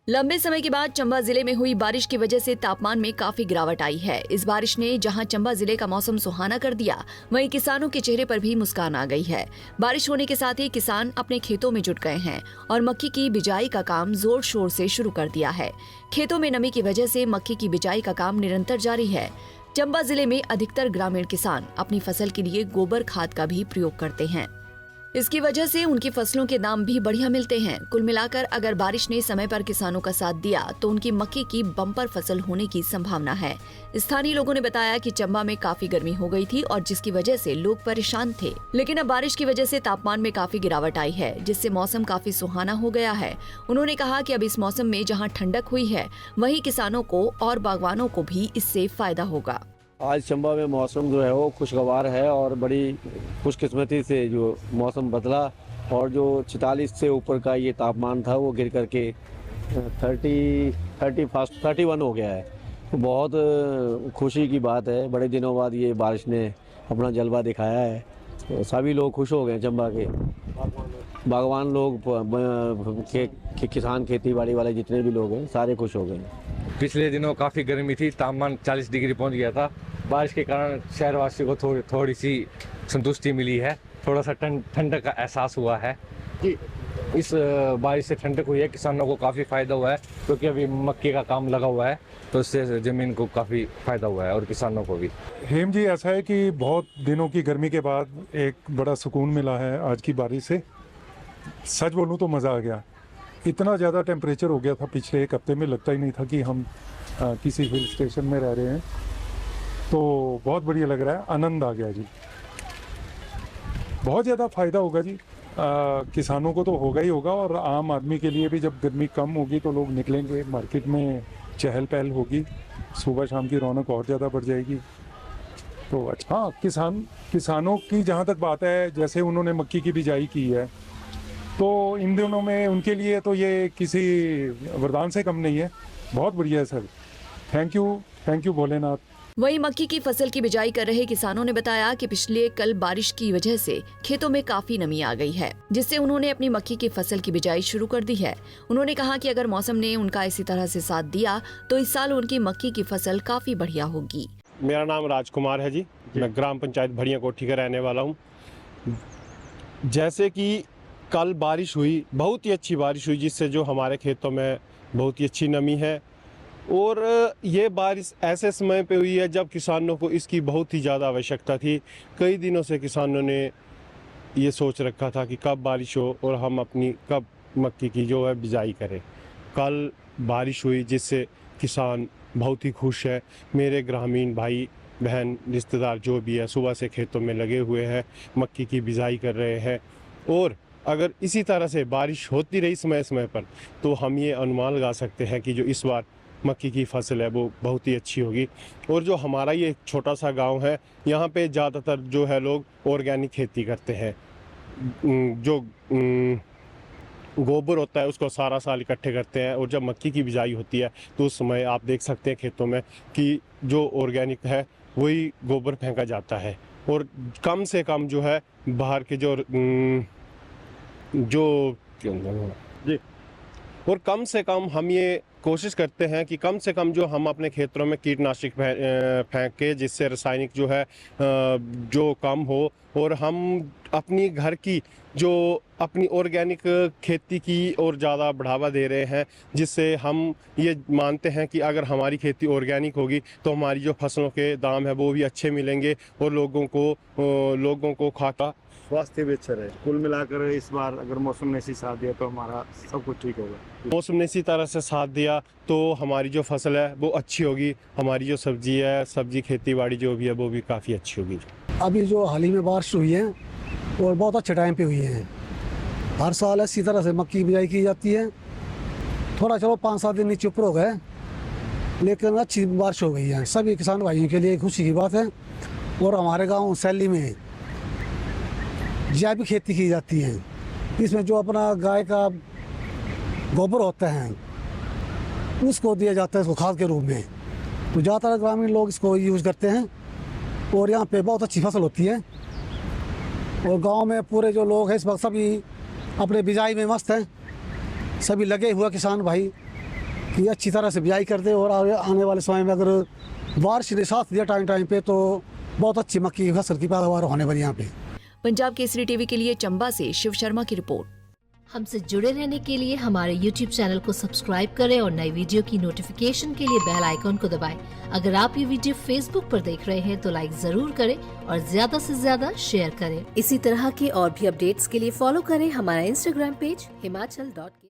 लंबे समय के बाद चंबा जिले में हुई बारिश की वजह से तापमान में काफी गिरावट आई है। इस बारिश ने जहां चंबा जिले का मौसम सुहाना कर दिया, वहीं किसानों के चेहरे पर भी मुस्कान आ गई है। बारिश होने के साथ ही किसान अपने खेतों में जुट गए हैं और मक्की की बिजाई का काम जोर शोर से शुरू कर दिया है। खेतों में नमी की वजह से मक्की की बिजाई का काम निरंतर जारी है। चंबा जिले में अधिकतर ग्रामीण किसान अपनी फसल के लिए गोबर खाद का भी प्रयोग करते हैं। इसकी वजह से उनकी फसलों के दाम भी बढ़िया मिलते हैं। कुल मिलाकर अगर बारिश ने समय पर किसानों का साथ दिया तो उनकी मक्की की बम्पर फसल होने की संभावना है। स्थानीय लोगों ने बताया कि चंबा में काफी गर्मी हो गई थी और जिसकी वजह से लोग परेशान थे, लेकिन अब बारिश की वजह से तापमान में काफी गिरावट आई है, जिससे मौसम काफी सुहाना हो गया है। उन्होंने कहा कि अब इस मौसम में जहाँ ठंडक हुई है, वहीं किसानों को और बागवानों को भी इससे फायदा होगा। आज चंबा में मौसम जो है वो खुशगवार है और बड़ी खुशकिस्मती से जो मौसम बदला और जो 46 से ऊपर का ये तापमान था वो गिर करके 31 हो गया है। तो बहुत खुशी की बात है। बड़े दिनों बाद ये बारिश ने अपना जलवा दिखाया है। तो सभी लोग खुश हो गए। चंबा के बागवान लोग, किसान, खेती बाड़ी वाले जितने भी लोग हैं, सारे खुश हो गए। पिछले दिनों काफ़ी गर्मी थी, तापमान 40 डिग्री पहुंच गया था। बारिश के कारण शहरवासियों को थोड़ी सी संतुष्टि मिली है, थोड़ा सा ठंडक का एहसास हुआ है कि इस बारिश से ठंडक हुई है। किसानों को काफ़ी फ़ायदा हुआ है क्योंकि अभी मक्के का काम लगा हुआ है, तो इससे ज़मीन को काफ़ी फ़ायदा हुआ है और किसानों को भी। हेम जी, ऐसा है कि बहुत दिनों की गर्मी के बाद एक बड़ा सुकून मिला है आज की बारिश से। सच बोलूँ तो मज़ा आ गया। इतना ज़्यादा टेम्परेचर हो गया था पिछले एक हफ्ते में, लगता ही नहीं था कि हम किसी हिल स्टेशन में रह रहे हैं। तो बहुत बढ़िया लग रहा है, आनंद आ गया जी। बहुत ज़्यादा फ़ायदा होगा जी, किसानों को तो होगा ही होगा, और आम आदमी के लिए भी। जब गर्मी कम होगी तो लोग निकलेंगे, मार्केट में चहल पहल होगी, सुबह शाम की रौनक और ज़्यादा बढ़ जाएगी। तो अच्छा, किसानों की जहाँ तक बात है, जैसे उन्होंने मक्की की बिजाई की है, तो इन दिनों में उनके लिए तो ये किसी वरदान से कम नहीं है। बहुत बढ़िया है सर। Thank you Bholenath. वहीं मक्की की फसल की बिजाई कर रहे किसानों ने बताया कि पिछले कल बारिश की वजह से खेतों में काफी नमी आ गई है, जिससे उन्होंने अपनी मक्की की फसल की बिजाई शुरू कर दी है। उन्होंने कहा कि अगर मौसम ने उनका इसी तरह से साथ दिया तो इस साल उनकी मक्की की फसल काफी बढ़िया होगी। मेरा नाम राजकुमार है जी। मैं ग्राम पंचायत भड़िया कोठी का रहने वाला हूँ। जैसे कि कल बारिश हुई, बहुत ही अच्छी बारिश हुई, जिससे जो हमारे खेतों में बहुत ही अच्छी नमी है। और ये बारिश ऐसे समय पे हुई है जब किसानों को इसकी बहुत ही ज़्यादा आवश्यकता थी। कई दिनों से किसानों ने ये सोच रखा था कि कब बारिश हो और हम अपनी कब मक्की की जो है बिजाई करें। कल बारिश हुई जिससे किसान बहुत ही खुश है। मेरे ग्रामीण भाई बहन रिश्तेदार जो भी है, सुबह से खेतों में लगे हुए हैं, मक्की की बिजाई कर रहे हैं। और अगर इसी तरह से बारिश होती रही समय समय पर, तो हम ये अनुमान लगा सकते हैं कि जो इस बार मक्की की फसल है वो बहुत ही अच्छी होगी। और जो हमारा ये छोटा सा गांव है, यहाँ पे ज़्यादातर जो है लोग ऑर्गेनिक खेती करते हैं। जो गोबर होता है उसको सारा साल इकट्ठे करते हैं, और जब मक्की की बिजाई होती है तो उस समय आप देख सकते हैं खेतों में कि जो ऑर्गेनिक है वही गोबर फेंका जाता है। और कम से कम जो है बाहर के जी, और कम से कम हम ये कोशिश करते हैं कि कम से कम जो हम अपने खेतों में कीटनाशक फेंक के, जिससे रासायनिक जो है जो कम हो, और हम अपनी घर की जो अपनी ऑर्गेनिक खेती की और ज़्यादा बढ़ावा दे रहे हैं, जिससे हम ये मानते हैं कि अगर हमारी खेती ऑर्गेनिक होगी तो हमारी जो फसलों के दाम है वो भी अच्छे मिलेंगे और लोगों को खाता स्वास्थ्य भी अच्छा रहे। कुल मिलाकर इस बार अगर मौसम ने इसी साथ दिया तो हमारा सब कुछ ठीक होगा। मौसम ने इसी तरह से साथ दिया तो हमारी जो फसल है वो अच्छी होगी। हमारी जो सब्जी खेती बाड़ी जो भी है वो भी काफ़ी अच्छी होगी। अभी जो हाल ही में बारिश हुई है और बहुत अच्छे टाइम पे हुई है। हर साल इसी तरह से मक्की की बिजाई की जाती है। थोड़ा चलो 5-7 दिन नीचे ऊपर हो गए, लेकिन अच्छी बारिश हो गई है। सभी किसान भाइयों के लिए खुशी की बात है। और हमारे गाँव सैली में जैविक खेती की जाती है। इसमें जो अपना गाय का गोबर होता है उसको दिया जाता है, इसको खाद के रूप में। तो ज़्यादातर ग्रामीण लोग इसको यूज़ करते हैं और यहाँ पे बहुत अच्छी फसल होती है। और गांव में पूरे जो लोग हैं इस वक्त सभी अपने बिजाई में मस्त हैं, सभी लगे हुए किसान भाई कि अच्छी तरह से बिजाई कर दे और आने वाले समय में अगर बारिश ने साथ दिया टाइम पे तो बहुत अच्छी मक्की की फसल की पैदावार होने वाली यहाँ पे। पंजाब केसरी टीवी के लिए चंबा से शिव शर्मा की रिपोर्ट। हमसे जुड़े रहने के लिए हमारे YouTube चैनल को सब्सक्राइब करें और नई वीडियो की नोटिफिकेशन के लिए बेल आइकॉन को दबाएं। अगर आप ये वीडियो Facebook पर देख रहे हैं तो लाइक जरूर करें और ज्यादा से ज्यादा शेयर करें। इसी तरह के और भी अपडेट्स के लिए फॉलो करें हमारा Instagram पेज himachal.ke।